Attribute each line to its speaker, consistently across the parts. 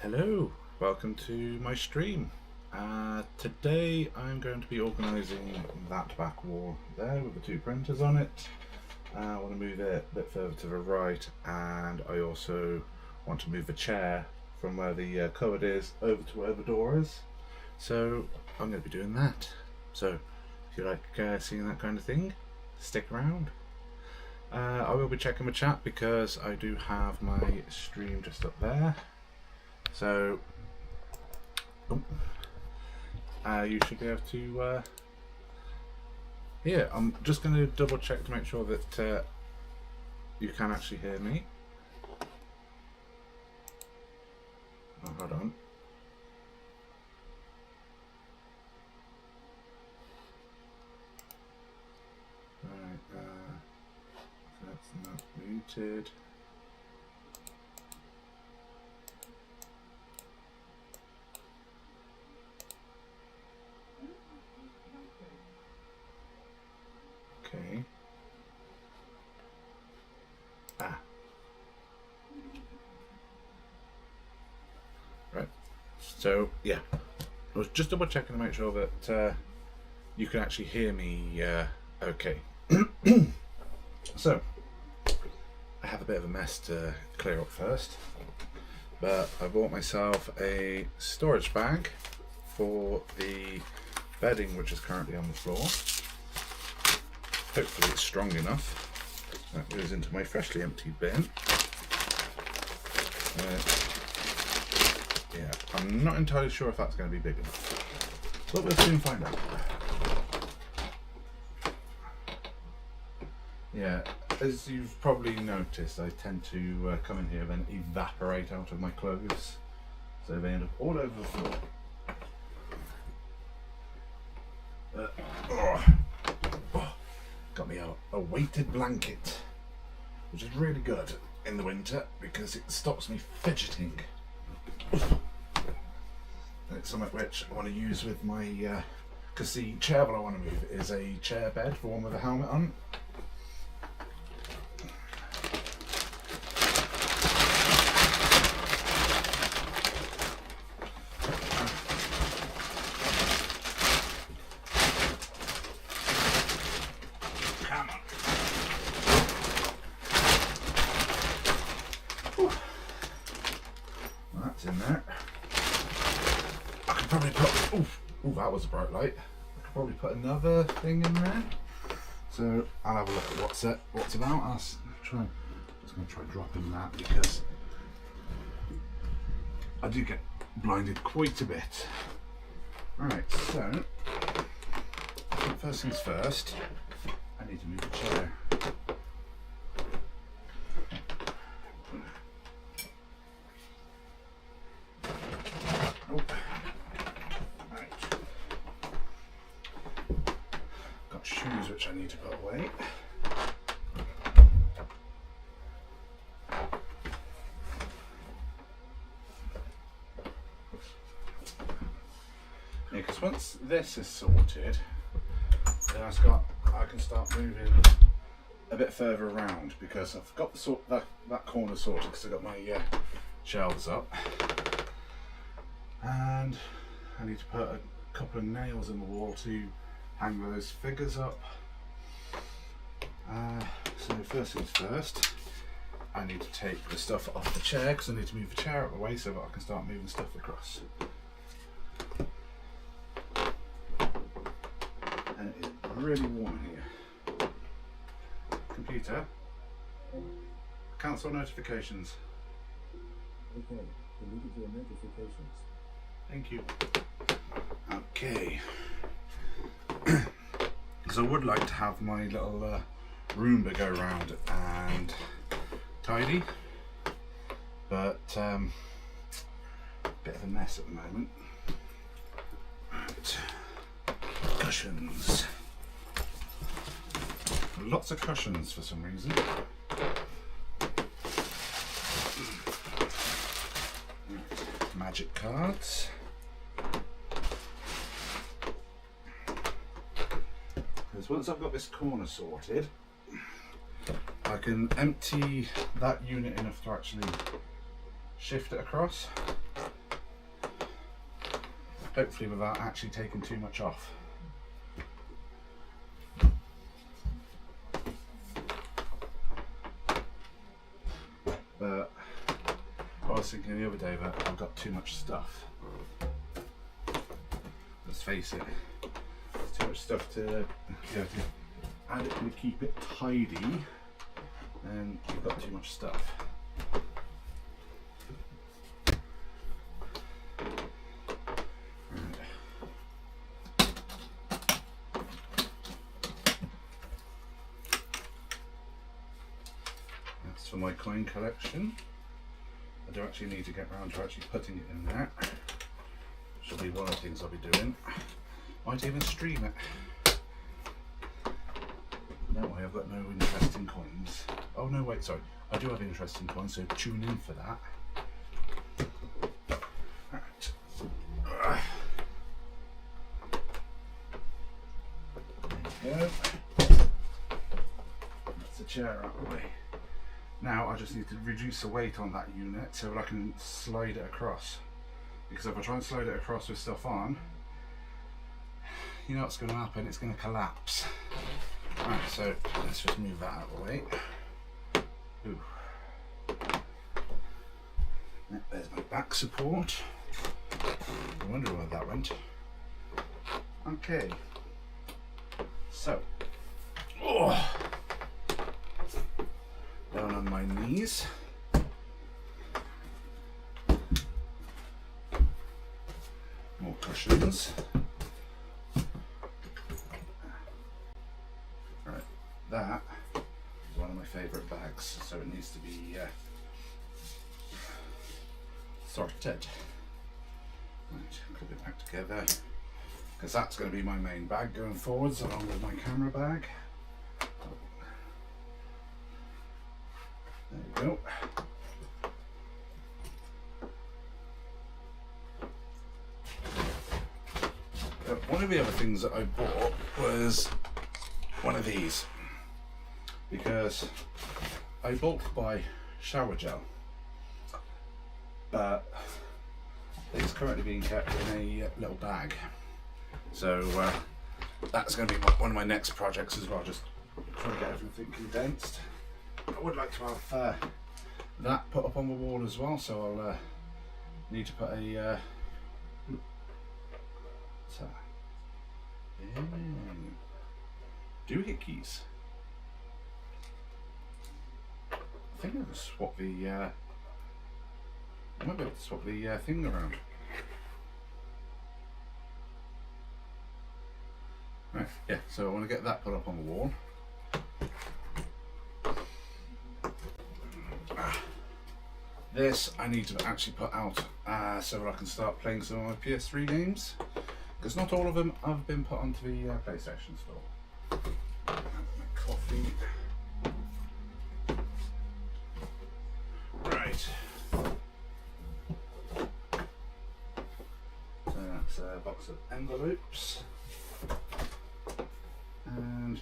Speaker 1: Hello, welcome to my stream. Today I'm going to be organising that back wall there with the two printers on it. I want to move it a bit further to the right, and I also want to move the chair from where the cupboard is over to where the door is. So I'm going to be doing that. So if you like seeing that kind of thing, stick around. I will be checking the chat because I do have my stream just up there. So you should be able to hear. I'm just going to double check to make sure that you can actually hear me. Oh, hold on. Right, so that's not muted. Okay. Right. So yeah, I was just double checking to make sure that you can actually hear me. Okay. So I have a bit of a mess to clear up first, but I bought myself a storage bag for the bedding which is currently on the floor. Hopefully it's strong enough. That goes into my freshly emptied bin. Yeah, I'm not entirely sure if that's going to be big enough, but we'll soon find out. Yeah, as you've probably noticed, I tend to come in here and then evaporate out of my clothes, so they end up all over the floor. Got me a weighted blanket, which is really good in the winter because it stops me fidgeting. And it's something which I want to use with my, because the chair that I want to move is a chair bed, the one with a helmet on. In there, I could probably put. Ooh, that was a bright light. I could probably put another thing in there. So I'll have a look at what's about. I'm just going to try dropping that because I do get blinded quite a bit. Right, so first things first, I need to move the chair. Shoes which I need to put away. Yeah, because once this is sorted, then I can start moving a bit further around because I've got that corner sorted because I've got my shelves up, and I need to put a couple of nails in the wall to hang those figures up. So first things first, I need to take the stuff off the chair because I need to move the chair out of the way so that I can start moving stuff across. And it is really warm here. Computer, cancel notifications.
Speaker 2: Okay, deleted your notifications.
Speaker 1: Thank you. Okay. Because I would like to have my little Roomba go around and tidy, but bit of a mess at the moment. Right. Cushions. Lots of cushions for some reason. Magic cards. Because once I've got this corner sorted, I can empty that unit enough to actually shift it across. hopefully without actually taking too much off. But I was thinking the other day that I've got too much stuff. Let's face it, there's too much stuff to adequately keep it tidy, and you've got too much stuff. That's for my coin collection. I do actually need to get around to actually putting it in there. Which will be one of the things I'll be doing. Might even stream it. That way I've got no interest in coins. Oh no, wait, sorry. I do have interest in coins, so tune in for that. Right. There we go. That's the chair out of the way. Now I just need to reduce the weight on that unit so that I can slide it across. Because if I try and slide it across with stuff on, you know what's going to happen, it's going to collapse. Right, so let's just move that out of the way. Ooh. There's my back support. I wonder where that went. Okay. So, down on my knees. More cushions. Right, that is one of my favourite bags, so it needs to be sorted. Right, clip it back together, because that's going to be my main bag going forwards, along with my camera bag. There we go. One of the other things that I bought was one of these, because I bulk buy shower gel, but it's currently being kept in a little bag, so that's going to be one of my next projects as well, just trying to get everything condensed. I would like to have that put up on the wall as well, so I'll need to put a doohickeys. I think I'm going to swap the I might be able to swap the thing around. Right, yeah, so I want to get that put up on the wall. This I need to actually put out so that I can start playing some of my PS3 games, because not all of them have been put onto the PlayStation Store. My coffee. Right. So that's a box of envelopes. And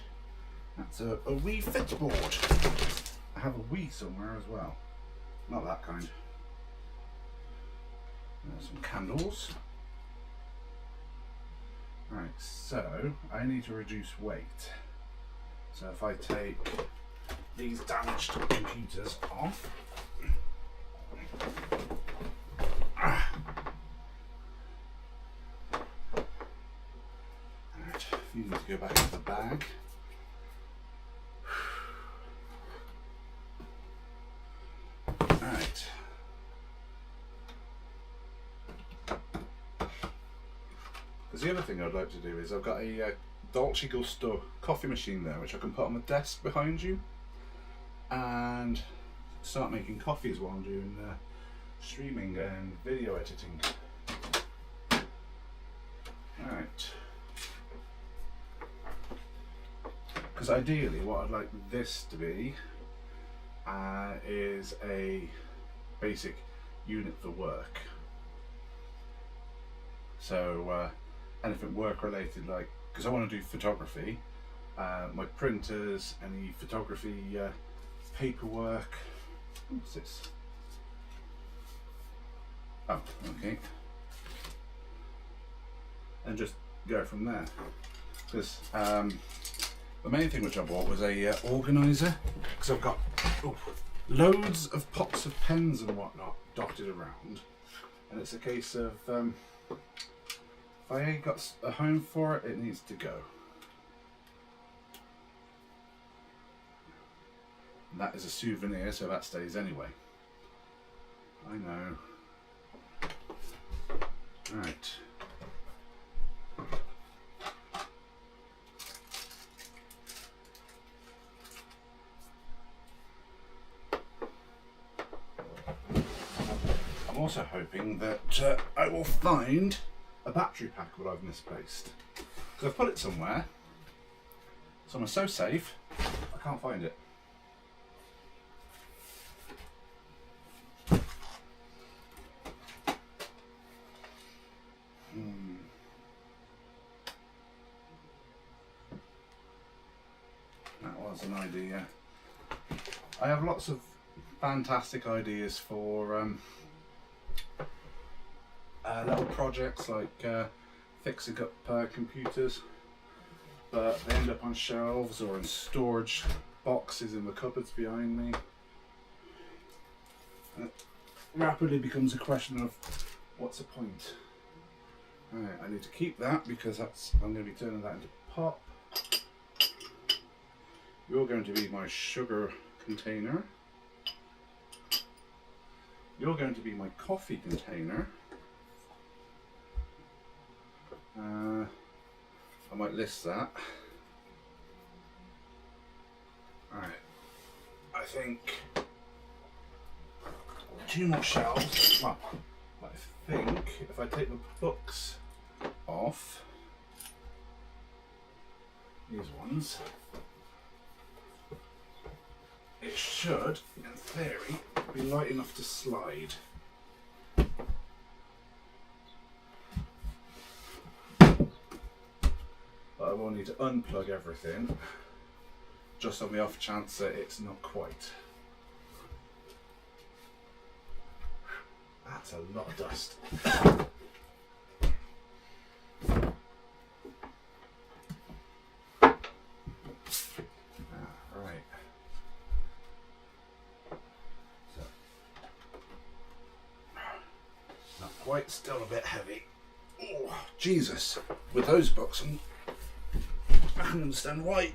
Speaker 1: that's a Wii Fit board. I have a Wii somewhere as well. Not that kind. There's some candles. Right, so I need to reduce weight. So if I take these damaged computers off. Right, you need to go back into the bag. Right. Because the other thing I'd like to do is I've got a Dolce Gusto coffee machine there, which I can put on the desk behind you and start making coffees while I'm doing streaming and video editing. Right. Because ideally what I'd like this to be is a basic unit for work. So anything work related, like, because I want to do photography, my printers, any photography paperwork. What's this? Oh, okay. and just go from there. Because the main thing which I bought was a organizer, because I've got loads of pots of pens and whatnot dotted around, and it's a case of if I ain't got a home for it, it needs to go. And that is a souvenir, so that stays anyway. I know. Right. I'm also hoping that I will find a battery pack that I've misplaced. Because I've put it somewhere so safe, I can't find it. That was an idea. I have lots of fantastic ideas for little projects like fixing up computers, but they end up on shelves or in storage boxes in the cupboards behind me. And it rapidly becomes a question of what's the point? Right, I need to keep that because I'm going to be turning that into pop. You're going to be my sugar container. You're going to be my coffee container. I might list that. Alright, I think 2 more shelves. Well, I think if I take the books off, these ones, it should, in theory, be light enough to slide. But I will need to unplug everything, just on the off chance that it's not quite. That's a lot of dust. Right. So, not quite, still a bit heavy. Oh, Jesus. With those books, I can understand why.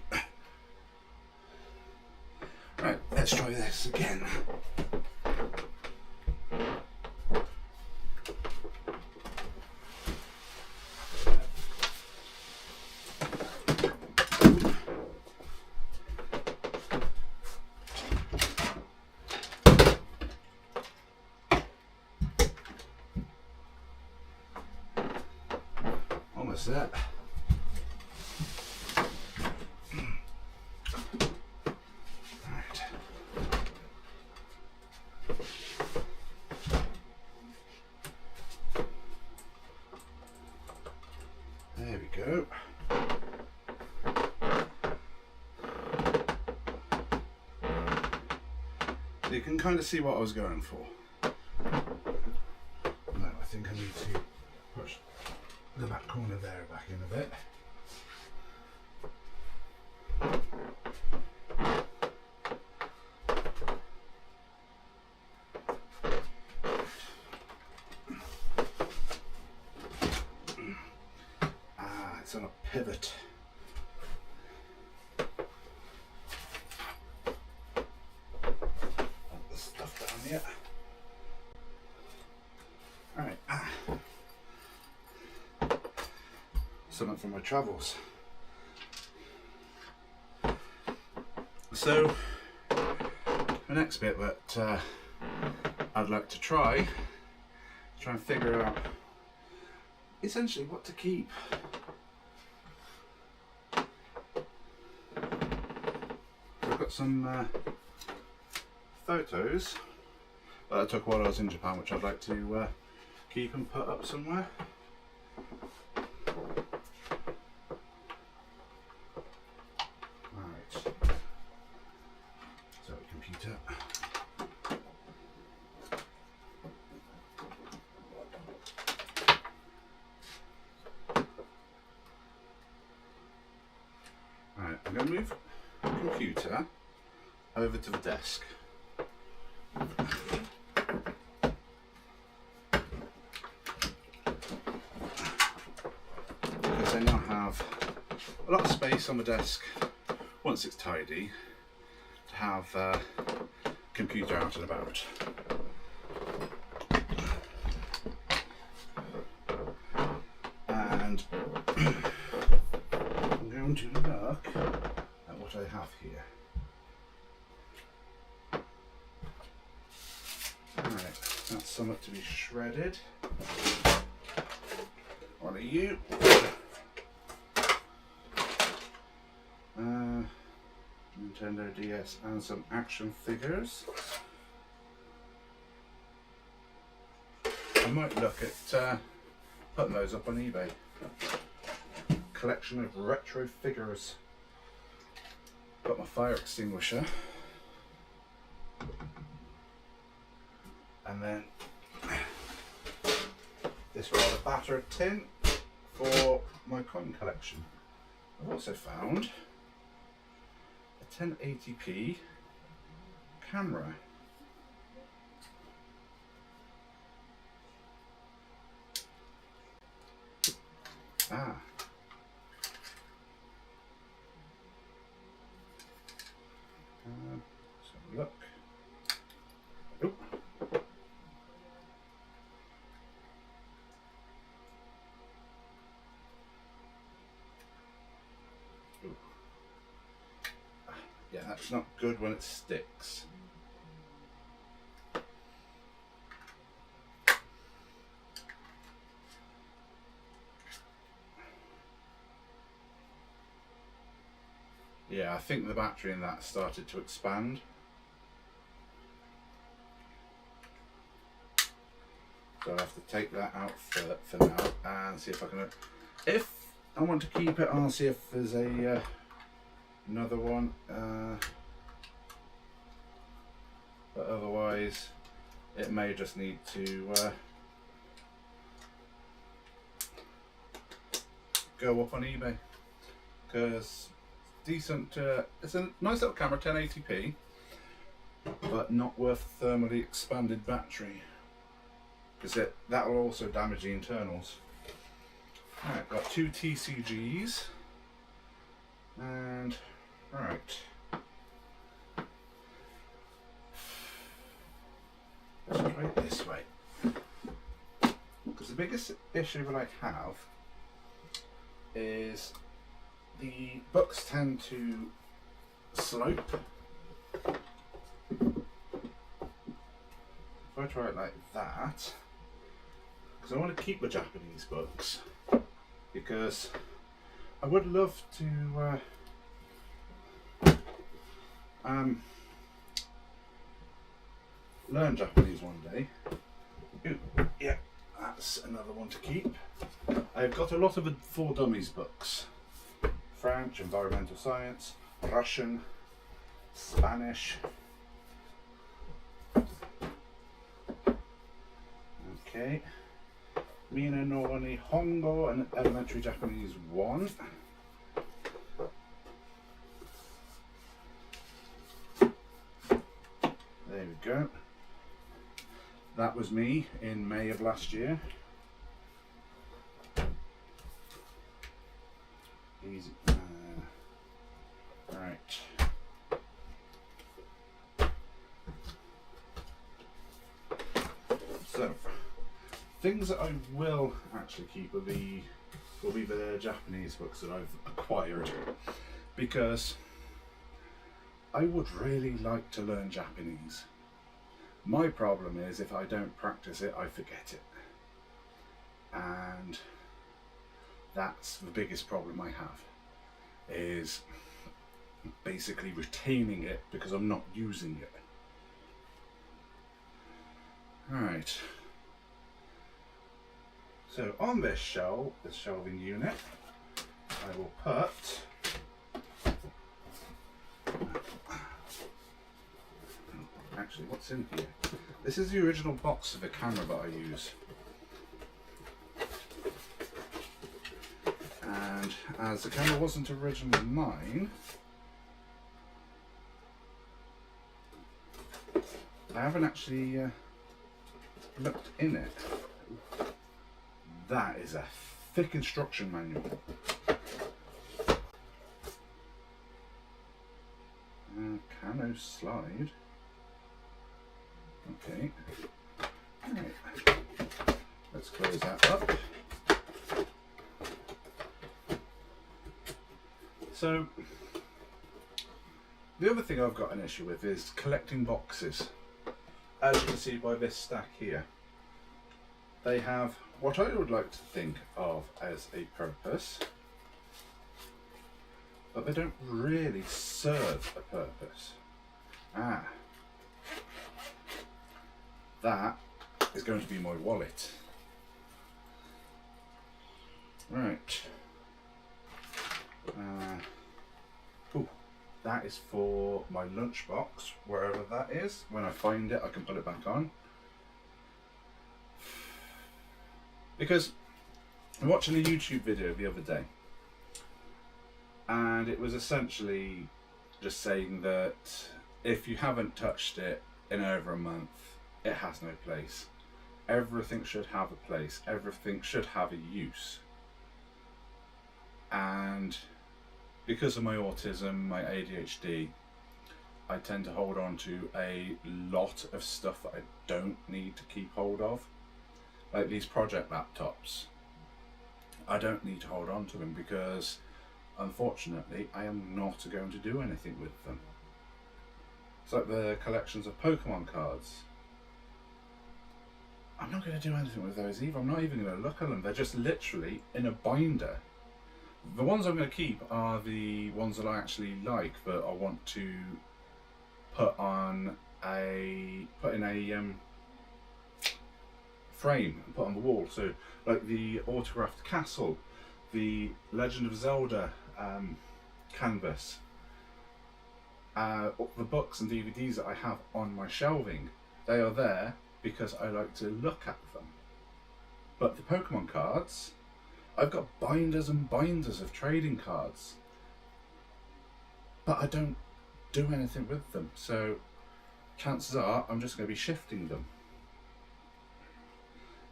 Speaker 1: Right, let's try this again. Almost there. There we go. So you can kind of see what I was going for. Now I think I need to push the back corner there back in a bit. It's on a pivot. Put the stuff down here. Alright. Something from my travels. So, the next bit that I'd like to try and figure out essentially what to keep. I've got some photos that I took while I was in Japan, which I'd like to keep and put up somewhere. Right. So, computer. going to move the computer over to the desk. Because I now have a lot of space on the desk, once it's tidy, to have the computer out and about. And I'm going to look at what I have here. Alright, that's somewhat to be shredded. What are you? Nintendo DS and some action figures. I might look at putting those up on eBay. Collection of retro figures. Got my fire extinguisher. And then this rather battered tin for my coin collection. I've also found a 1080p camera. Let's have a look. Oop. Yeah, that's not good when it sticks. Yeah, I think the battery in that started to expand. So I'll have to take that out for now and see if I can. If I want to keep it, I'll see if there's a another one. But otherwise, it may just need to go up on eBay, because decent. It's a nice little camera, 1080p, but not worth thermally expanded battery, because that will also damage the internals. Alright, got two TCGs, and right. Let's try it this way, because the biggest issue that I have is the books tend to slope. If I try it like that, because I want to keep the Japanese books, because I would love to learn Japanese one day. Ooh, yeah, that's another one to keep. I've got a lot of the For Dummies books. French, environmental science, Russian, Spanish. Okay. Mina no Nihongo and Elementary Japanese 1. There we go. That was me in May of last year. Easy. Right. So, things that I will actually keep will be the Japanese books that I've acquired, because I would really like to learn Japanese. My problem is, if I don't practice it, I forget it. And that's the biggest problem I have, is basically retaining it because I'm not using it. Alright. So on this shelving unit, I will put actually, what's in here? This is the original box of the camera that I use. And as the camera wasn't originally mine, I haven't actually looked in it. That is a thick instruction manual. Cano slide. Okay. Alright. Let's close that up. So, the other thing I've got an issue with is collecting boxes. As you can see by this stack here, they have what I would like to think of as a purpose, but they don't really serve a purpose. That is going to be my wallet. Right. That is for my lunchbox, wherever that is. When I find it, I can put it back on. Because I'm watching a YouTube video the other day, and it was essentially just saying that if you haven't touched it in over a month, it has no place. Everything should have a place. Everything should have a use. And because of my autism, my ADHD, I tend to hold on to a lot of stuff that I don't need to keep hold of. Like these project laptops. I don't need to hold on to them because, unfortunately, I am not going to do anything with them. It's like the collections of Pokemon cards. I'm not going to do anything with those either. I'm not even going to look at them. They're just literally in a binder. The ones I'm going to keep are the ones that I actually like, that I want to put in a frame and put on the wall. So, like the autographed castle, the Legend of Zelda canvas, the books and DVDs that I have on my shelving. They are there because I like to look at them. But the Pokemon cards, I've got binders and binders of trading cards, but I don't do anything with them, so chances are I'm just going to be shifting them.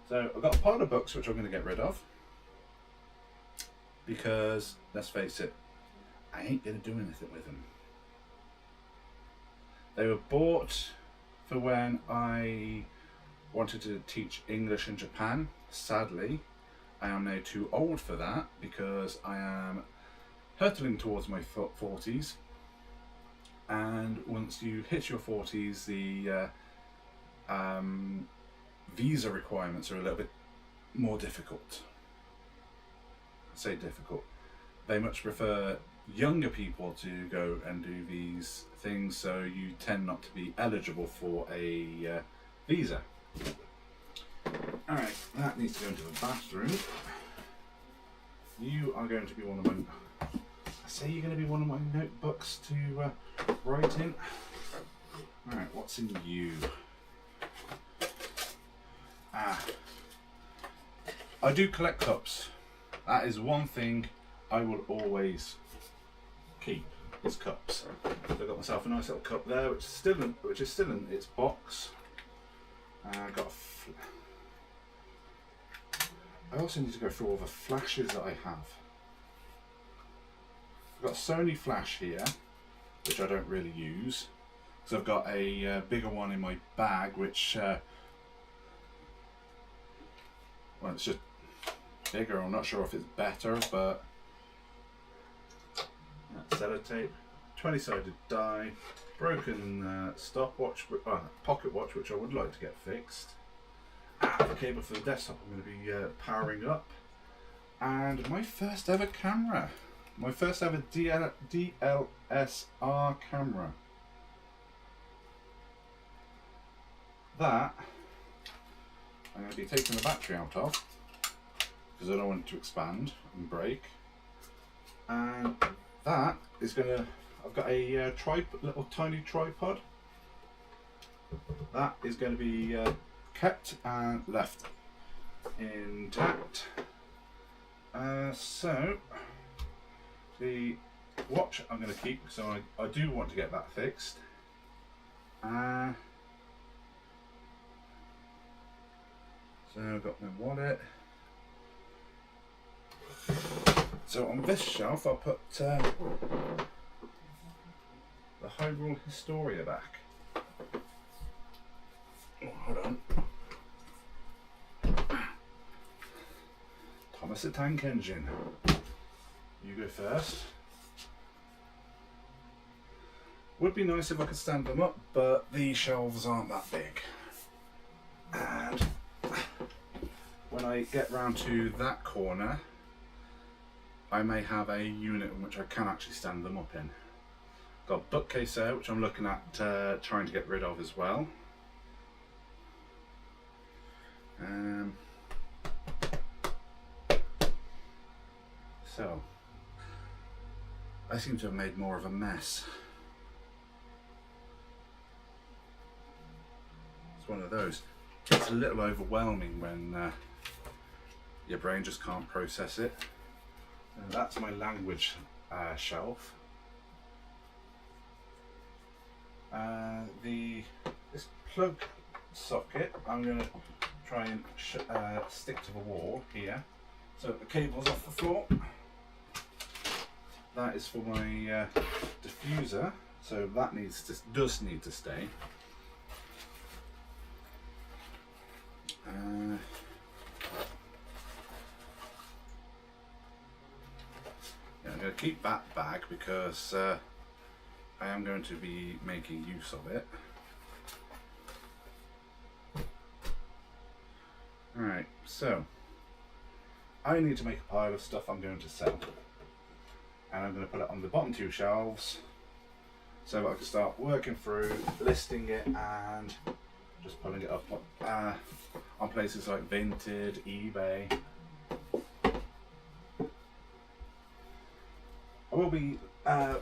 Speaker 1: So I've got a pile of books which I'm going to get rid of, because let's face it, I ain't going to do anything with them. They were bought for when I wanted to teach English in Japan. Sadly, I am now too old for that because I am hurtling towards my 40s, and once you hit your 40s, the visa requirements are a little bit more difficult. I say difficult. They much prefer younger people to go and do these things, so you tend not to be eligible for a visa. Alright, that needs to go into the bathroom. You are going to be one of my... I say you're going to be one of my notebooks to write in. Alright, what's in you? I do collect cups. That is one thing I will always keep, is cups. So I've got myself a nice little cup there, which is still in its box. I've got I also need to go through all the flashes that I have. I've got a Sony flash here, which I don't really use, because I've got a bigger one in my bag, which well, it's just bigger. I'm not sure if it's better, but sellotape, 20-sided die, broken stopwatch, pocket watch, which I would like to get fixed. The cable for the desktop I'm going to be powering up, and my first ever camera, my first ever DLSR camera. That I'm going to be taking the battery out of because I don't want it to expand and break, and that is going to, I've got a little tiny tripod that is going to be kept and left intact. So the watch I'm going to keep, so I do want to get that fixed. So I've got my wallet. So on this shelf I'll put the Hyrule Historia back. Oh, hold on. Thomas the Tank Engine. You go first. Would be nice if I could stand them up, but the shelves aren't that big. And when I get round to that corner, I may have a unit in which I can actually stand them up in. Got a bookcase there, which I'm looking at trying to get rid of as well. So, I seem to have made more of a mess. It's one of those. It's a little overwhelming when your brain just can't process it. And that's my language shelf. This plug socket, I'm going to try and stick to the wall here, so the cable's off the floor. That is for my diffuser, so that does need to stay. Yeah, I'm going to keep that bag because I am going to be making use of it. Alright, so I need to make a pile of stuff I'm going to sell. And I'm going to put it on the bottom two shelves so that I can start working through, listing it and just putting it up on places like Vinted, eBay. I will be I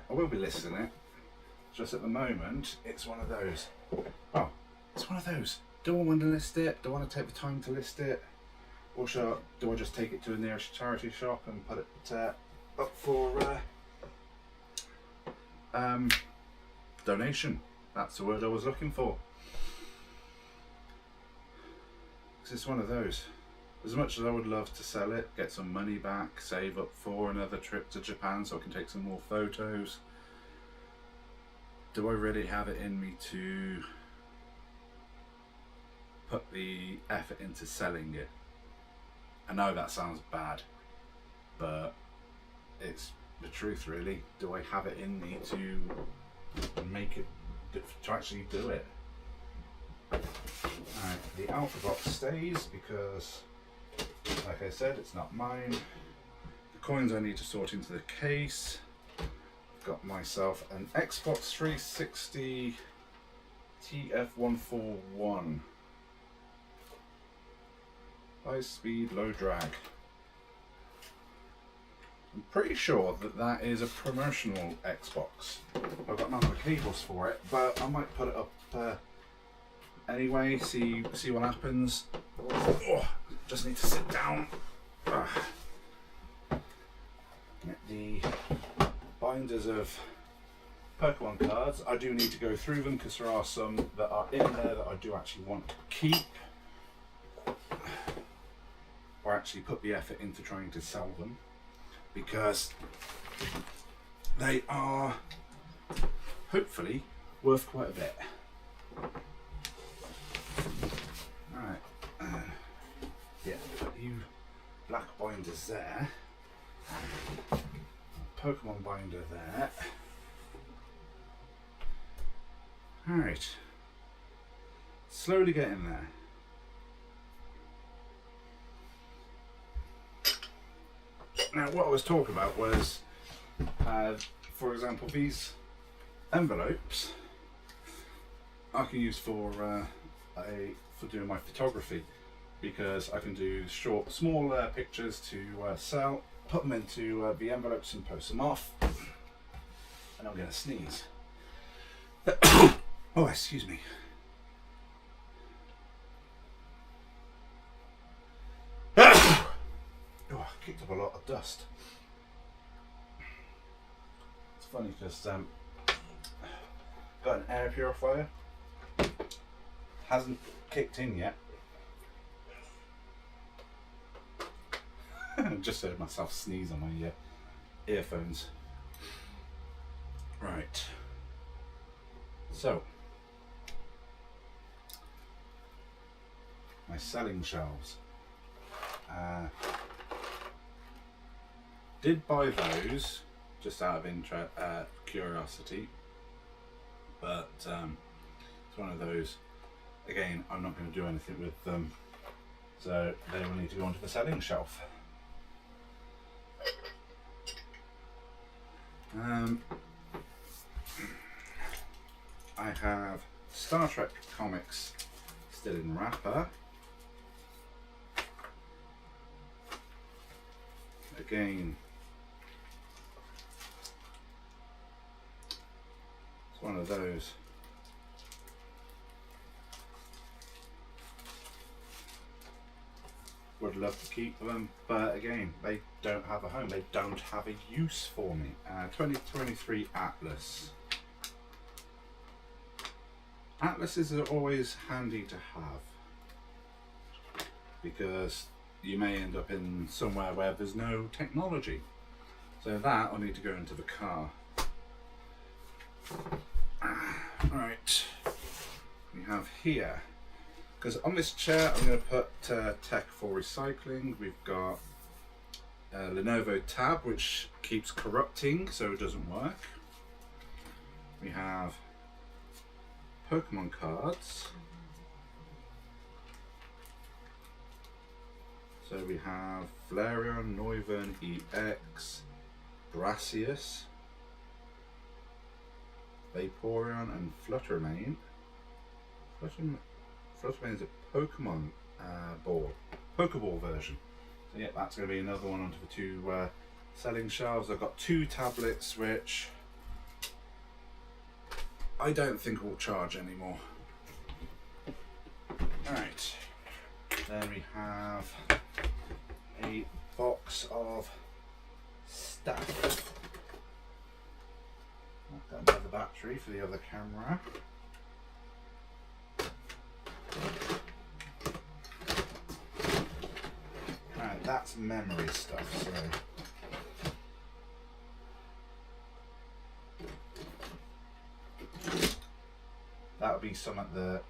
Speaker 1: will be listing it. Just at the moment, it's one of those. Oh, it's one of those. Do I want to list it? Do I want to take the time to list it? Or do I just take it to the nearest charity shop and put it up for donation? That's the word I was looking for. 'Cause it's one of those. As much as I would love to sell it, get some money back, save up for another trip to Japan so I can take some more photos, do I really have it in me to put the effort into selling it? I know that sounds bad, but it's the truth really. Do I have it in me to make it, to actually do it? The alpha box stays because, like I said, it's not mine. The coins I need to sort into the case. Got myself an Xbox 360 TF141. High speed, low drag. I'm pretty sure that that is a promotional Xbox. I've got none of the cables for it, but I might put it up anyway, see what happens. Oh, just need to sit down. Get the binders of Pokemon cards. I do need to go through them because there are some that are in there that I do actually want to keep, or actually put the effort into trying to sell them, because they are hopefully worth quite a bit. Alright, yeah, put you black binders there, Pokemon binder there. Alright, slowly getting there. Now what I was talking about was, for example, these envelopes I can use for doing my photography, because I can do small pictures to sell, put them into the envelopes and post them off. And I'm going to sneeze. Oh, excuse me. Oh, I kicked up a lot of dust. It's funny because got an air purifier hasn't kicked in yet. I just heard myself sneeze on my earphones. Right. So, my selling shelves. Did buy those just out of curiosity, but it's one of those. Again, I'm not going to do anything with them, so they will need to go onto the selling shelf. I have Star Trek comics still in wrapper. Again, it's one of those. Would love to keep them, but again, they don't have a home. They don't have a use for me. 2023 Atlas. Atlases are always handy to have because you may end up in somewhere where there's no technology. So that will need to go into the car. Right, we have here, because on this chair I'm going to put tech for recycling. We've got a Lenovo tab which keeps corrupting so it doesn't work. We have Pokemon cards. So we have Flareon, Noivern, EX, Gracias, Vaporeon and Fluttermane. Fluttermane is a Pokemon Pokeball version. So yeah, that's going to be another one onto the two selling shelves. I've got two tablets which I don't think will charge anymore. Alright, then we have a box of stuff. I've got another battery for the other camera. Right, that's memory stuff, so that would be something that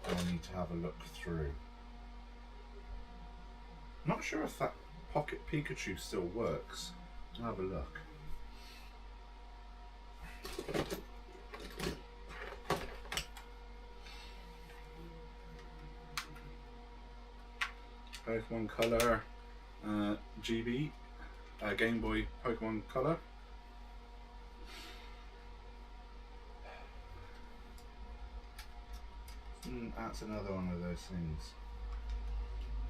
Speaker 1: I'll need to have a look through. Not sure if that Pocket Pikachu still works. I'll have a look. Pokemon Color GB, Game Boy Pokemon Color. That's another one of those things.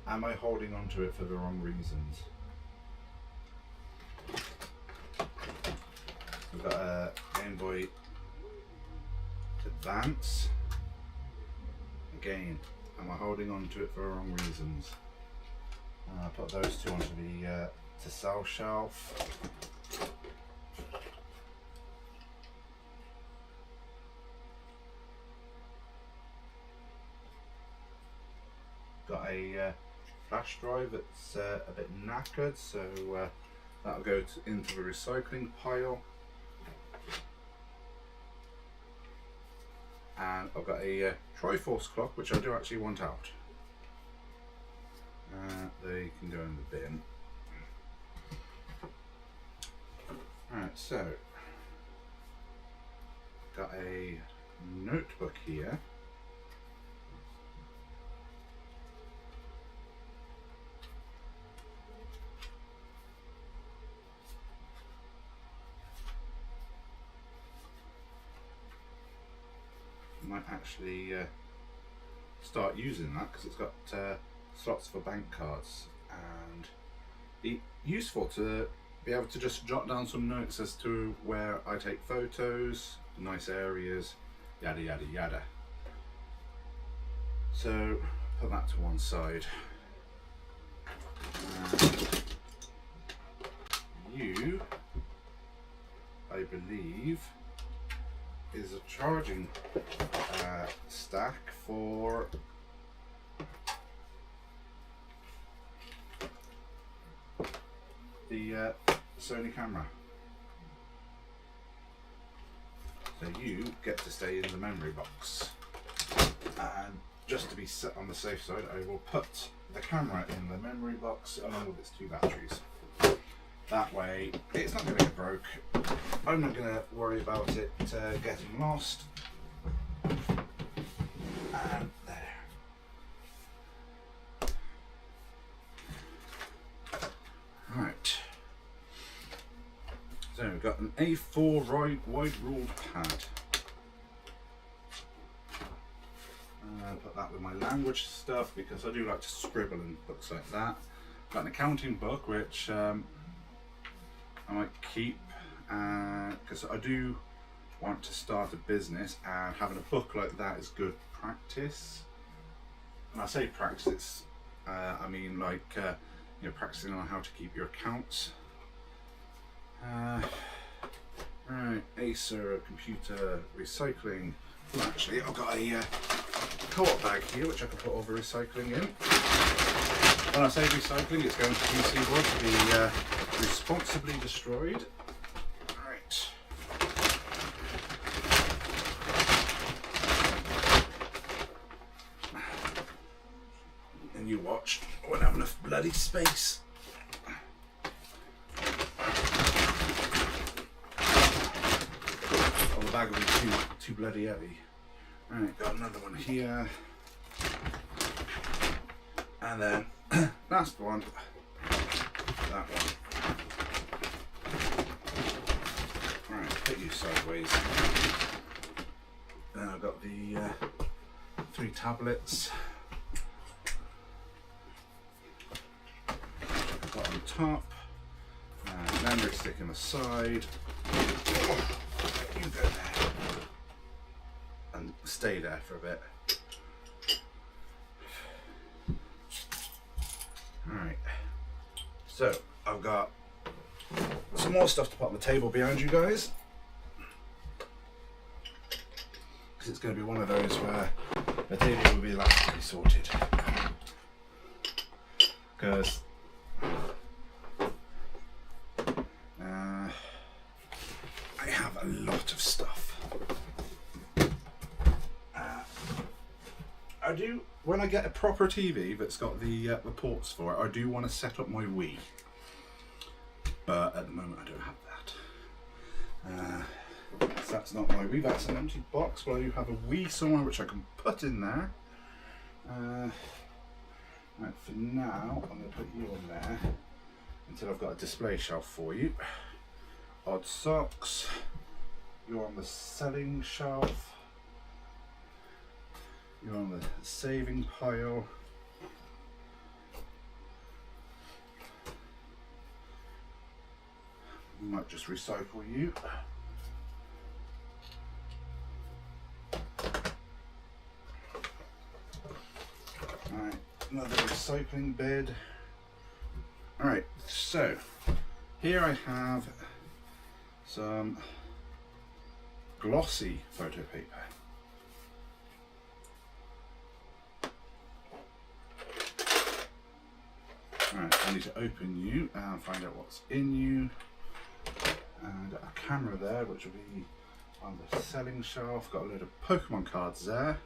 Speaker 1: Am I holding on to it for the wrong reasons? We've got a Game Boy Advance. Again, am I holding on to it for the wrong reasons? I'll put those two onto the to sell shelf. Got a flash drive that's a bit knackered, so that'll go into the recycling pile. And I've got a Triforce clock, which I do actually want out. They can go in the bin. Alright, so got a notebook here. Might actually start using that because it's got slots for bank cards, and be useful to be able to just jot down some notes as to where I take photos, nice areas, yada yada yada. So put that to one side. You, I believe, is a charging stack for the Sony camera. So you get to stay in the memory box. And just to be set on the safe side, I will put the camera in the memory box along with its 2 batteries. That way, it's not going to get broke. I'm not going to worry about it getting lost. And there. Right. So we've got an A4 wide ruled pad. Put that with my language stuff because I do like to scribble in books like that. Got an accounting book which I might keep because I do want to start a business, and having a book like that is good practice. And I say practice, it's I mean like you know, practicing on how to keep your accounts. Right, Acer computer recycling. Well, actually, I've got a co-op bag here which I can put all the recycling in. When I say recycling, it's going to PC board to be responsibly destroyed. Right. And you watch, I won't have enough bloody space. Oh, the bag will be too bloody heavy. Right, got another one here. And then last one, that one. Alright, put you sideways. Then I've got the 3 tablets. Got on top. Memory stick on the side. You go there. And stay there for a bit. Alright, so I've got some more stuff to put on the table behind you guys, because it's going to be one of those where the table will be the last to be sorted, because I have a lot of stuff. I do, when I get a proper TV that's got the ports for it, I do want to set up my Wii. But at the moment I don't have that. So that's not my Wii, that's an empty box, but I do have a Wii somewhere which I can put in there. Right, for now, I'm going to put you on there until I've got a display shelf for you. Odd socks, you're on the selling shelf. You're on the saving pile. We might just recycle you. Alright, another recycling bed. Alright, so here I have some glossy photo paper. Right, I need to open you and find out what's in you. And a camera there, which will be on the selling shelf. Got a load of Pokemon cards there.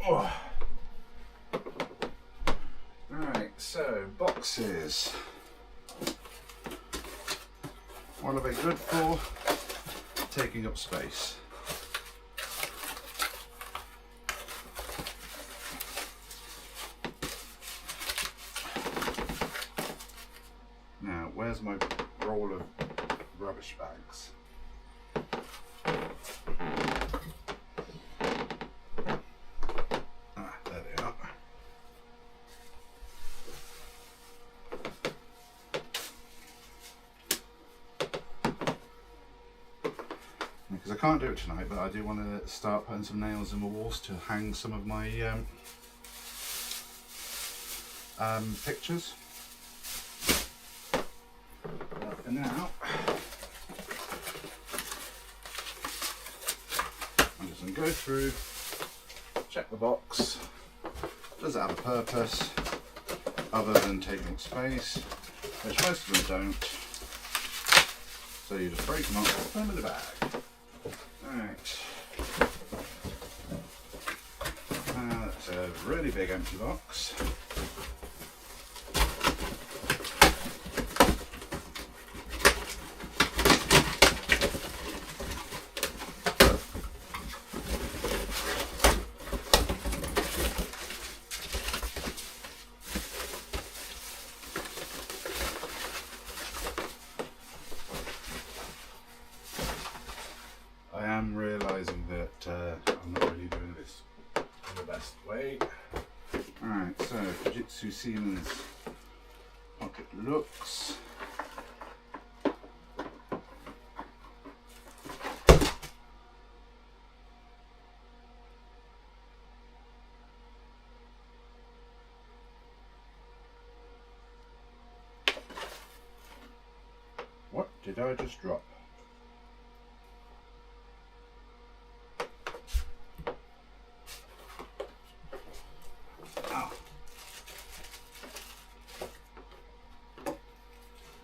Speaker 1: Oh. Right, so boxes. What are they good for? Taking up space. Now, where's my roll of rubbish bags? Ah, there they are. Because I can't do it tonight, but I do want to start putting some nails in the walls to hang some of my pictures. But for now, I'm just going to go through, check the box. Does it have a purpose other than taking up space? Which most of them don't. So you just break them up, put them in the bag. Alright. That's a really big empty box. I am realising that I'm not really doing this in the best way. Alright, so Fujitsu Siemens pocket looks. What did I just drop?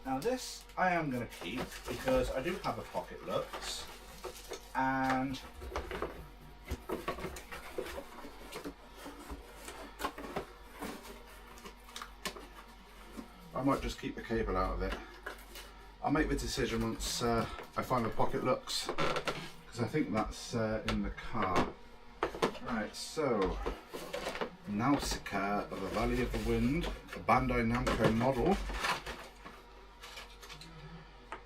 Speaker 1: Now this I am going to keep because I do have a pocket lux, and I might just keep the cable out of it. I'll make the decision once I find the pocket lux, because I think that's in the car. Right, so Nausicaa of the Valley of the Wind, a Bandai Namco model,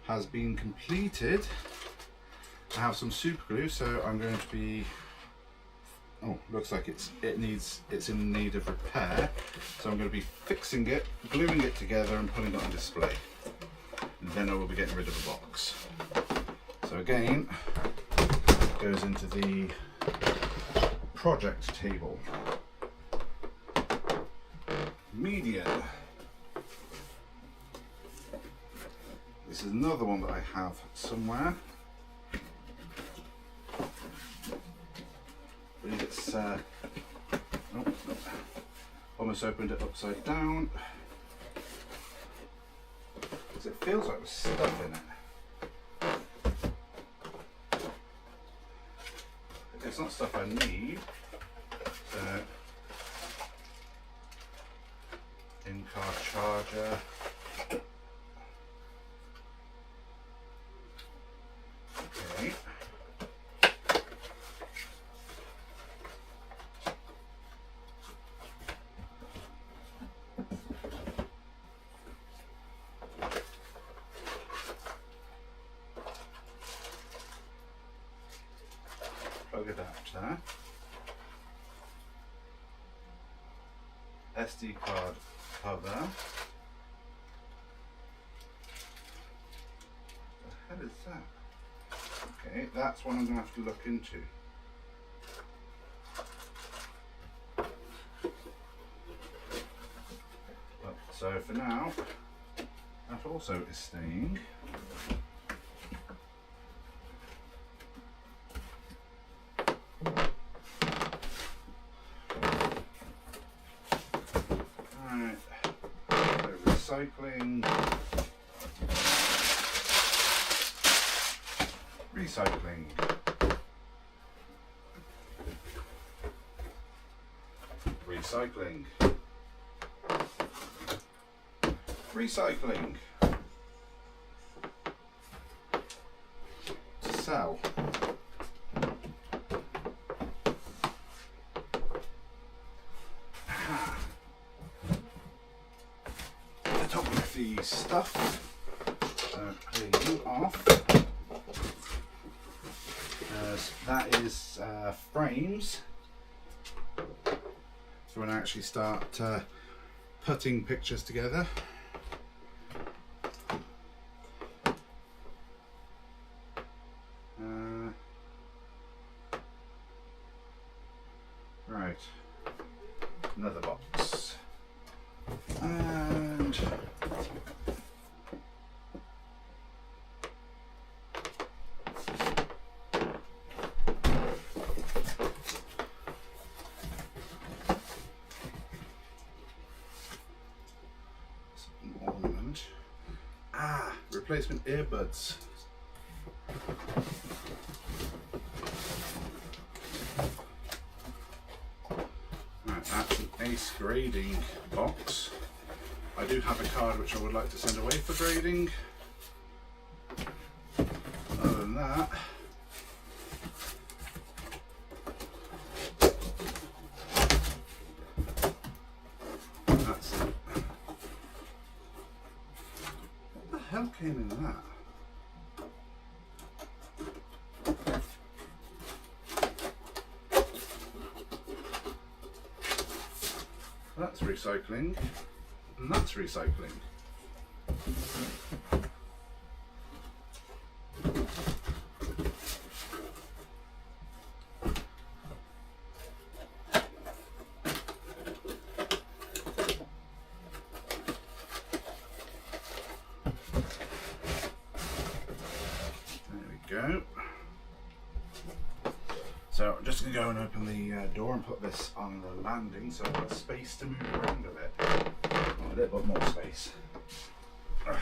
Speaker 1: has been completed. I have some super glue, so I'm going to be, looks like it's in need of repair, so I'm going to be fixing it, gluing it together and putting it on display, and then I will be getting rid of the box. So again, it goes into the project table. Median. This is another one that I have somewhere. I believe it's almost opened it upside down, because it feels like there's stuff in it. It's not stuff I need. So, in-car charger. Okay. Plug adapter. SD card cover. What the hell is that? Okay, that's one I'm going to have to look into. But, so for now, that also is staying. Alright, so recycling. Recycling. Recycling. Recycling. To sell. The top of the stuff. Clear you off. That is frames. So when I actually start putting pictures together. Right, another box, and replacement earbuds. Right, that's an ace grading box. I do have a card which I would like to send away for grading. Other than that, that's it. What the hell came in that? That's recycling, and that's recycling. There we go. So I'm just going to go and open the door and put this on the landing so I've got space to move around a bit. A little bit more space. Right.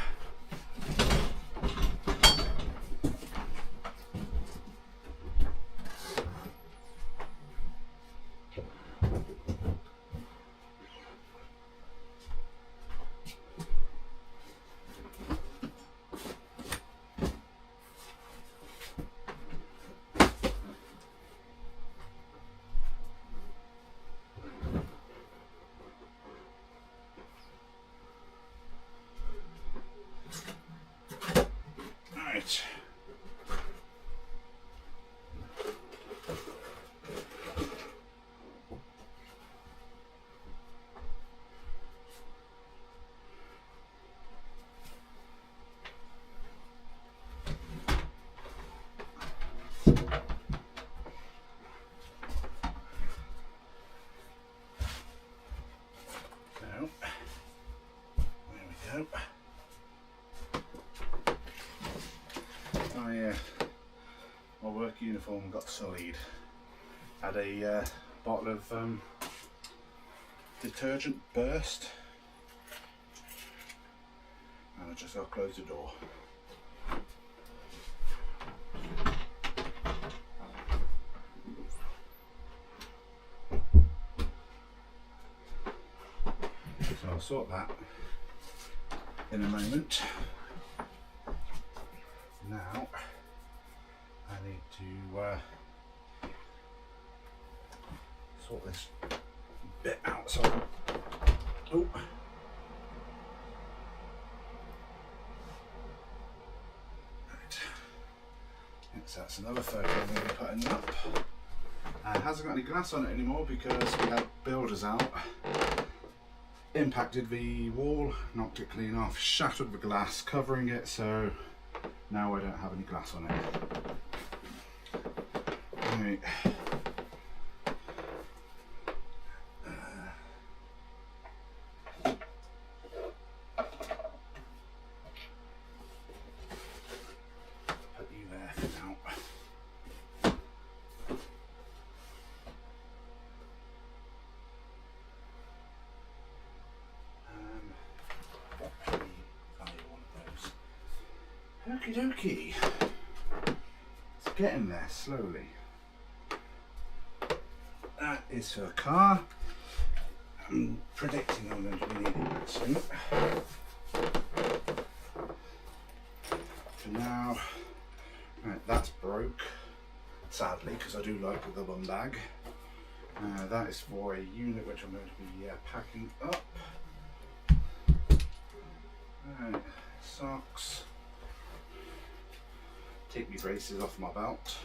Speaker 1: So, there we go. My work uniform got sullied. Had a bottle of detergent burst, and I just got to close the door. So I'll sort that in a moment. Now I need to sort this bit out. So, oh, right. Yes, that's another photo I'm going to be putting up. It hasn't got any glass on it anymore because we had builders out. Impacted the wall, knocked it clean off, shattered the glass covering it, so now I don't have any glass on it. Right. Put you there for now. Okie dokie. It's getting there slowly. That is for a car. I'm predicting I'm going to be needing that soon. For now, right, that's broke, sadly, because I do like the bum bag. That is for a unit which I'm going to be packing up. Right, socks. Take my braces off my belt.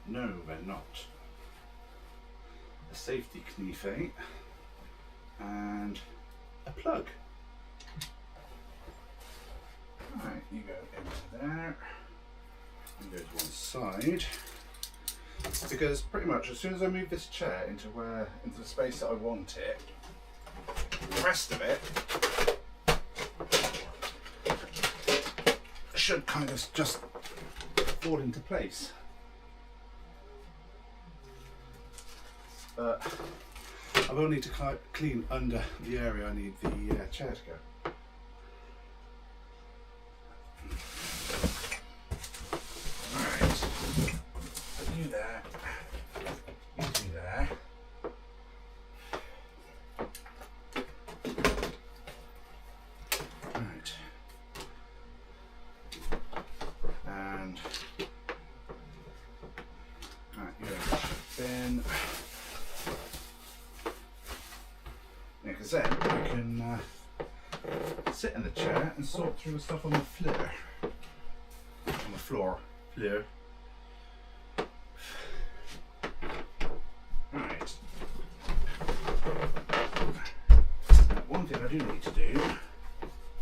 Speaker 1: No, they're not. A safety knife and a plug. Right, you go into there and go to one side, because pretty much as soon as I move this chair into the space that I want it, the rest of it should kind of just fall into place. But I will need to clean under the area I need the chair to go. Alright, put you there, you there. Alright. And alright, you're bin. Yeah, because then I can sit in the chair and sort through the stuff on the floor. On the floor. Right. Now, one thing I do need to do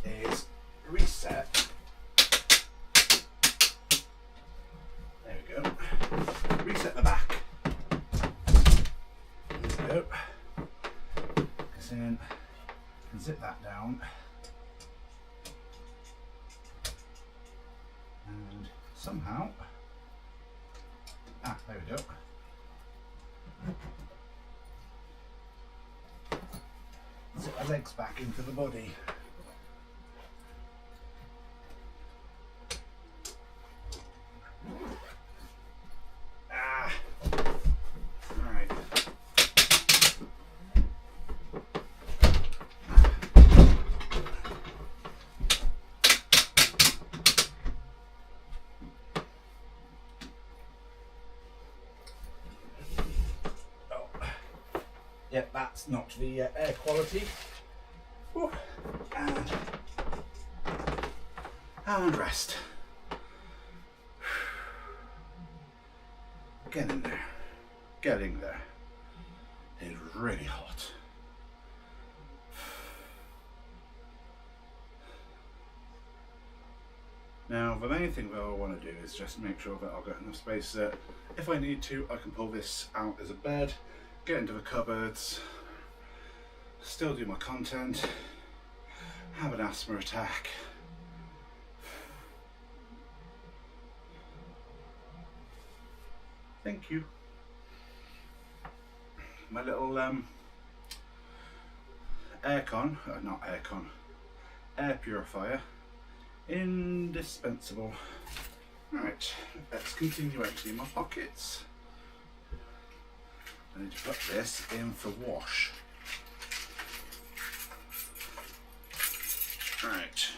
Speaker 1: is reset. There we go. Reset the back. There we go. Then zip that down and somehow there we go. Zip my legs back into the body. Right. Yep, that's not the air quality. Whew. And rest. Getting there. Getting there. It's really hot. Now, the main thing that I want to do is just make sure that I've got enough space that if I need to, I can pull this out as a bed, get into the cupboards, still do my content, have an asthma attack. Thank you. My little air purifier, indispensable. Right, let's continue emptying my pockets. I need to put this in for wash. Right.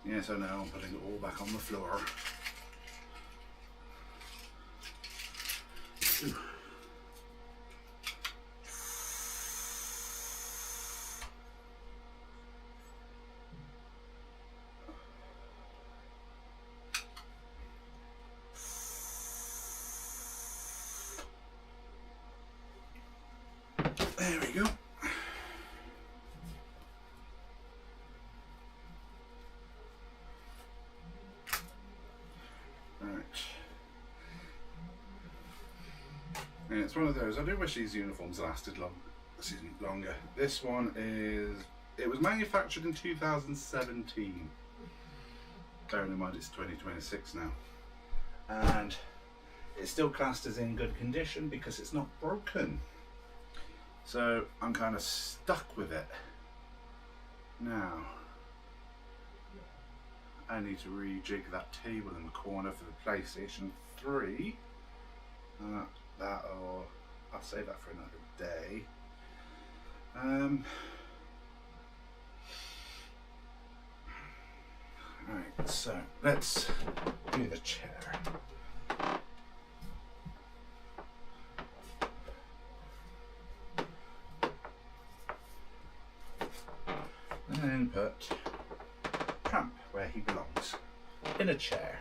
Speaker 1: Yes, I know, I'm putting it all back on the floor. Ooh. There we go. Right. And it's one of those, I do wish these uniforms lasted longer. This one it was manufactured in 2017. Bearing in mind it's 2026 now. And it's still classed as in good condition because it's not broken. So I'm kind of stuck with it. Now, I need to rejig that table in the corner for the PlayStation 3. I'll save that for another day. Right, so let's do the chair. And then put Trump where he belongs, in a chair.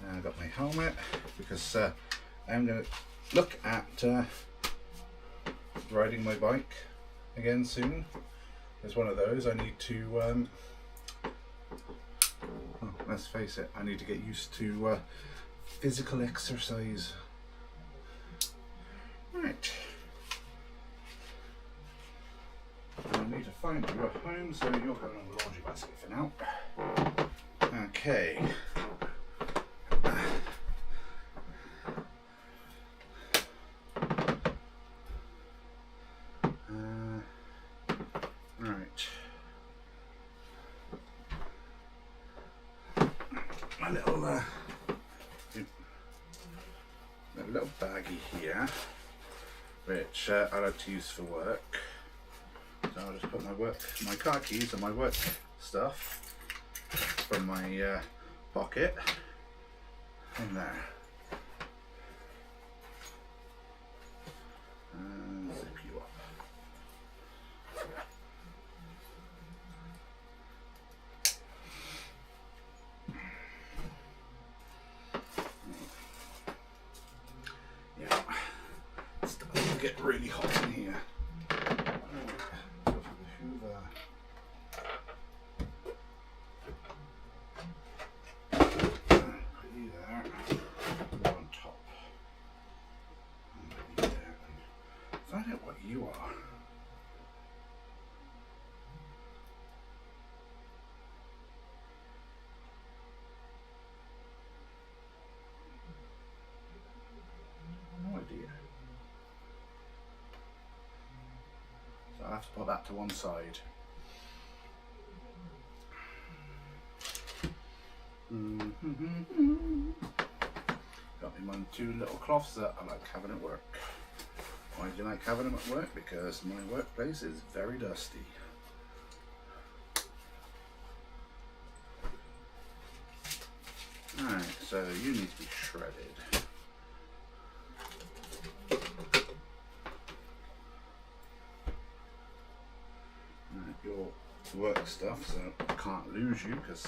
Speaker 1: Now I've got my helmet because I'm going to look at riding my bike again soon. It's one of those I need to, let's face it, I need to get used to physical exercise. Right. me to find you a home, so you're going on the laundry basket for now. Okay. Right. My little baggie here, which I like to use for work. So I'll just put my car keys and my work stuff from my pocket in there. And zip you up. Yeah, it's starting to get really hot in here. Hoover. Put you there, go on top. And put you there. Find out what you are. No idea. So I'll have to put that to one side. Got me my two little cloths that I like having at work. Why do you like having them at work? Because my workplace is very dusty. Alright, so you need to be shredded. Alright, your work stuff, so I can't lose you because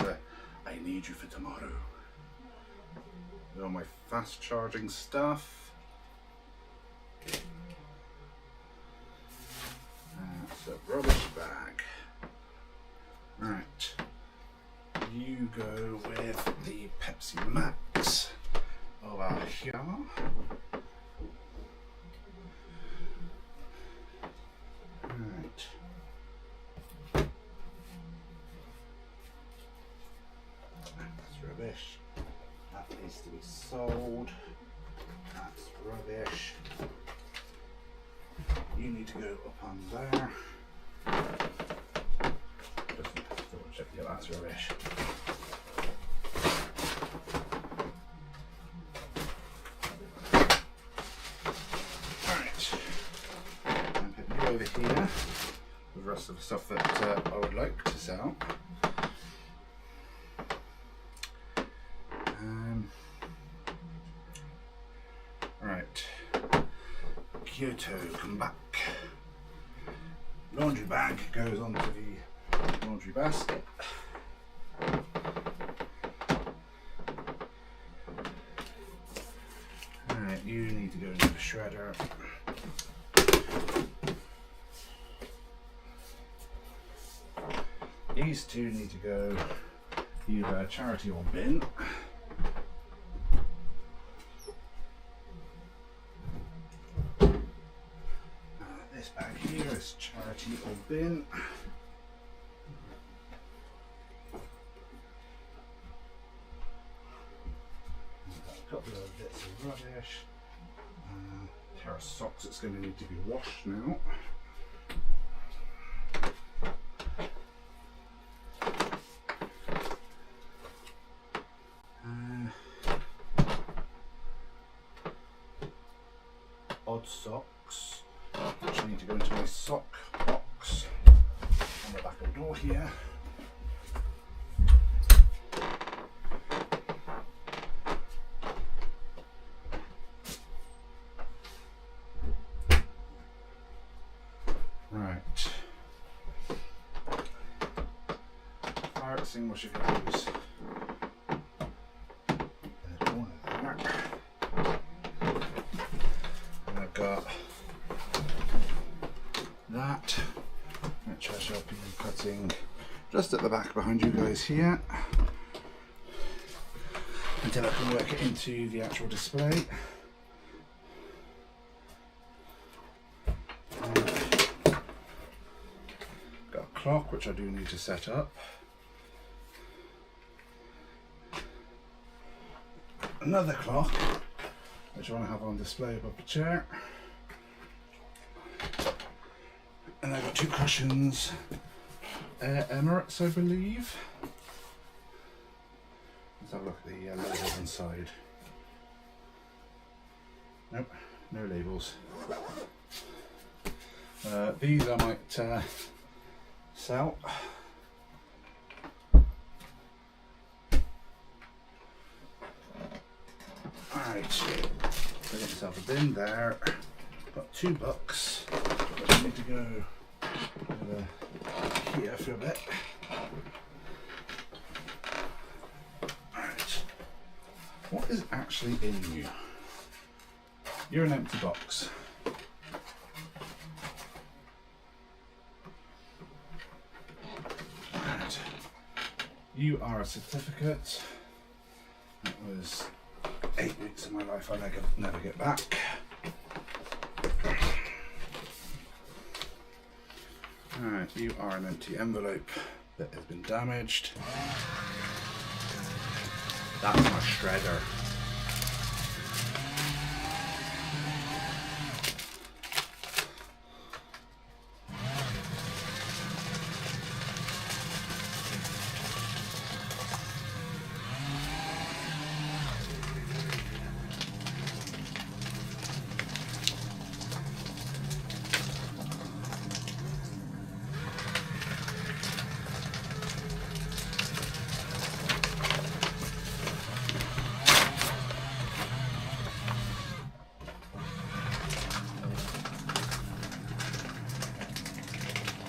Speaker 1: I need you for tomorrow. All my fast charging stuff. That's a rubbish bag. Right. You go with the Pepsi Max over here. Right. That's rubbish. That needs to be sold. That's rubbish. You need to go up on there. Just double check. Yeah, that's rubbish. Alright. And put you over here with the rest of the stuff that I would like to sell. Right, Kyoto, come back. Laundry bag goes onto the laundry basket. Alright, you need to go into the shredder. These two need to go either charity or bin. This bag here is charity or bin. A couple of bits of rubbish. A pair of socks that's going to need to be washed now. Odd socks, which need to go into my sock box on the back of the door here. Right. Fire extinguisher goes in the corner there. And I've got that, which I shall be cutting just at the back behind you guys here until I can work it into the actual display. clock, which I do need to set up. Another clock, which I want to have on display above the chair. And I've got 2 cushions, Emirates, I believe. Let's have a look at the labels inside. Nope, no labels. These I might sell. Alright, I got myself a bin there. Got $2. I need to go over here for a bit. Alright, what is actually in you? You're an empty box. Right. You are a certificate. That was 8 weeks of my life I'll never get back. Alright, you are an empty envelope that has been damaged. That's my shredder.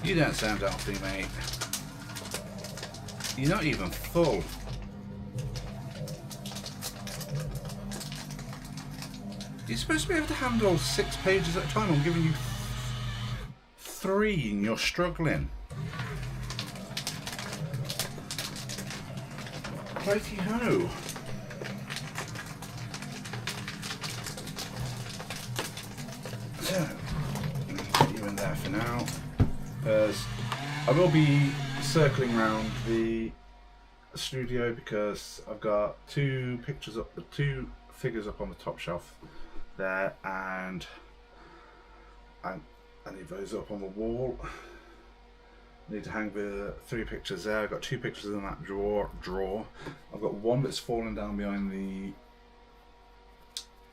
Speaker 1: You don't sound healthy, mate. You're not even full. You're supposed to be able to handle 6 pages at a time. I'm giving you 3 and you're struggling. Righty ho. So, put you in there for now. Because I will be circling around the studio because I've got 2 pictures up, 2 figures up on the top shelf there, and I need those up on the wall. I need to hang the 3 pictures there. I've got 2 pictures in that drawer. I've got 1 that's fallen down behind the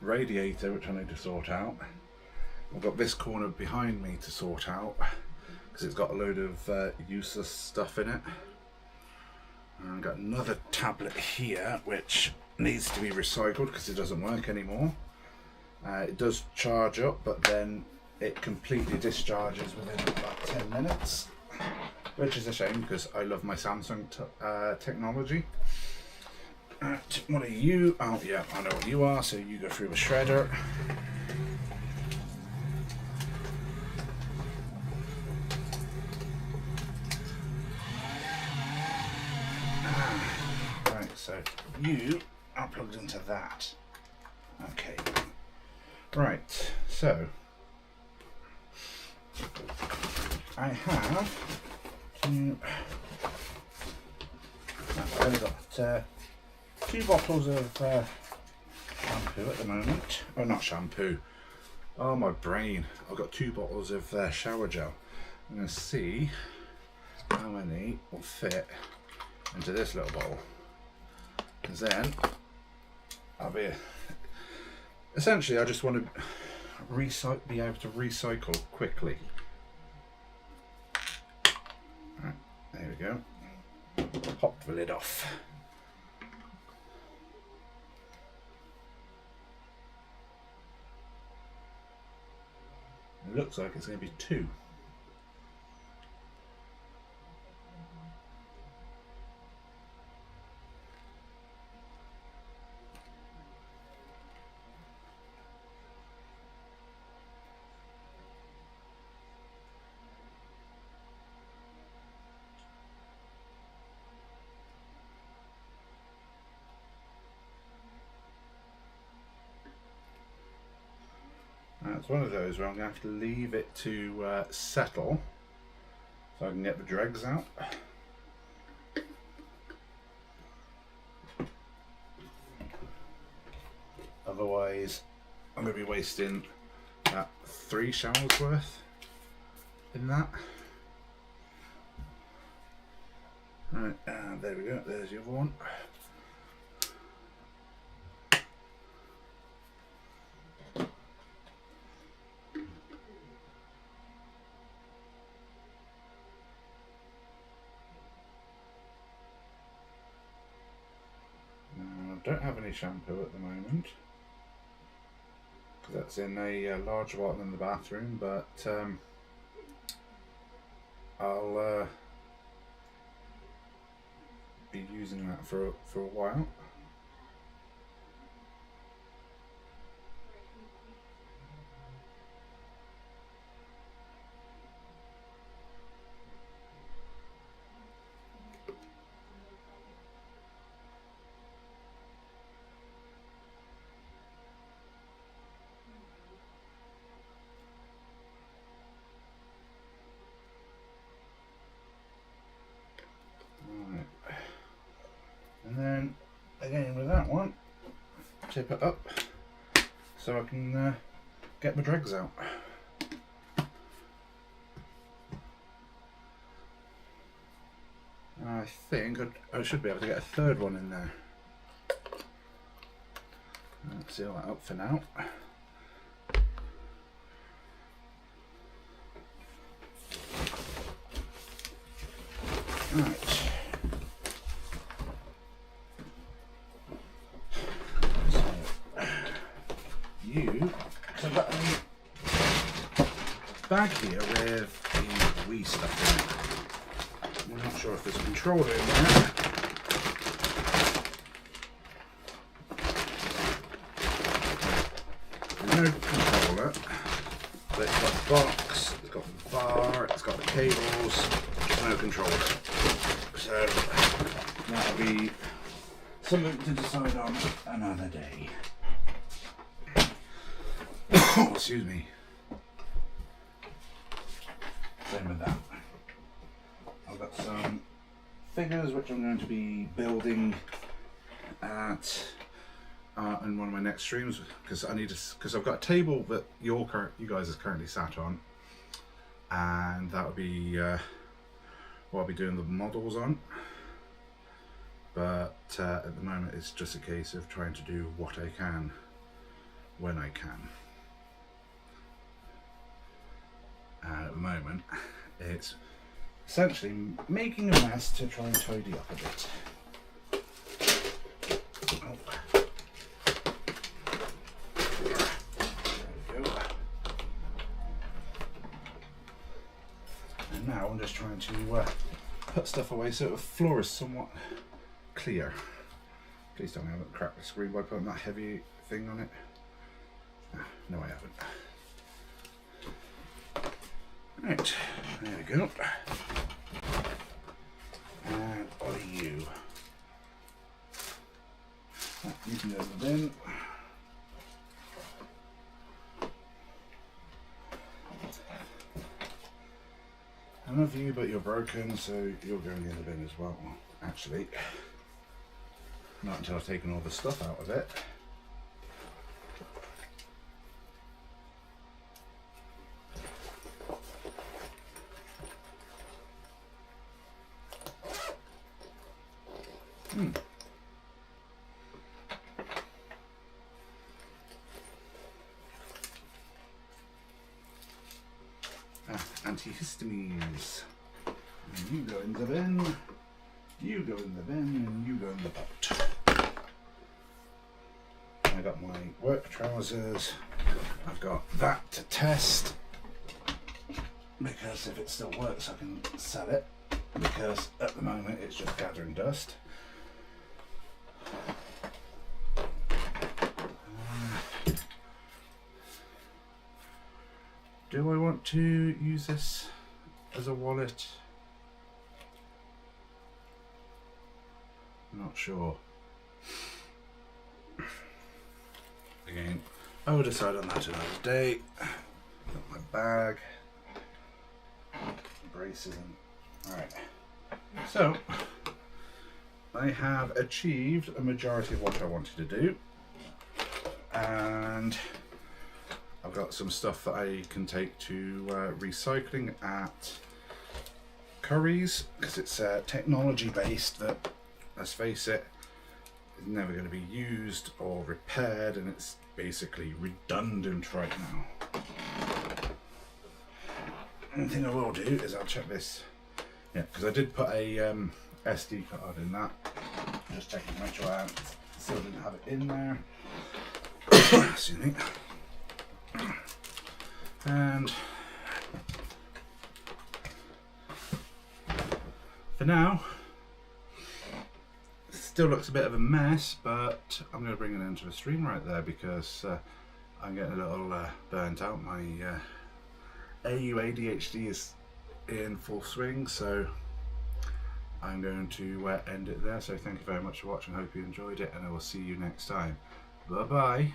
Speaker 1: radiator, which I need to sort out. I've got this corner behind me to sort out, because it's got a load of useless stuff in it. And I've got another tablet here which needs to be recycled because it doesn't work anymore. It does charge up, but then it completely discharges within about 10 minutes, which is a shame because I love my Samsung technology. What are you? Oh yeah, I know what you are, so you go through the shredder. So you are plugged into that. Okay. Right, so I have I've only got 2 bottles of shampoo at the moment. Oh, not shampoo. Oh, my brain. I've got 2 bottles of shower gel. I'm going to see how many will fit into this little bottle. Because then I'll be essentially, I just want to be able to recycle quickly. Right, there we go. Pop the lid off. It looks like it's going to be 2. It's one of those where I'm going to have to leave it to settle so I can get the dregs out. Otherwise, I'm going to be wasting about 3 showers worth in that. Right, and there we go, there's the other one. I don't have any shampoo at the moment because that's in a large bottle in the bathroom, but I'll be using that for a while. And then again with that one, tip it up so I can get my dregs out. I think I should be able to get a third one in there. Let's seal that up for now. Right. So I've got a bag here with the wee stuff in it. I'm not sure if there's a controller in there. There's no controller, but it's got the box, it's got the bar, it's got the cables, just no controller. So that'll be something to decide on another day. Oh, excuse me. Same with that. I've got some figures which I'm going to be building at in one of my next streams because I've got a table that you guys are currently sat on, and that would be what I'll be doing the models on. But at the moment, it's just a case of trying to do what I can when I can. At the moment, it's essentially making a mess to try and tidy up a bit. Oh. There we go. And now I'm just trying to put stuff away so the floor is somewhat clear. Please tell me I haven't cracked the screen by putting that heavy thing on it. No, I haven't. Right, there we go. And what are you? You can go in the bin. I love you, but you're broken, so you're going in the bin as well. Actually, not until I've taken all the stuff out of it. Antihistamines. And you go in the bin, you go in the bin, and you go in the pot. I got my work trousers. I've got that to test because if it still works, I can sell it. Because at the moment, it's just gathering dust. Do I want to use this as a wallet? I'm not sure. Again, I will decide on that another day. Got my bag, braces and Alright, so I have achieved a majority of what I wanted to do, and I've got some stuff that I can take to recycling at Curry's, because it's technology based that, let's face it, is never going to be used or repaired, and it's basically redundant right now. One thing I will do is I'll check this, yeah, because I did put a SD card in that, just checking to make sure I still didn't have it in there. Excuse me. And for now, it still looks a bit of a mess, but I'm going to bring it into the stream right there, because I'm getting a little burnt out. My AU ADHD is in full swing, so I'm going to end it there. So thank you very much for watching. Hope you enjoyed it, and I will see you next time. Bye bye.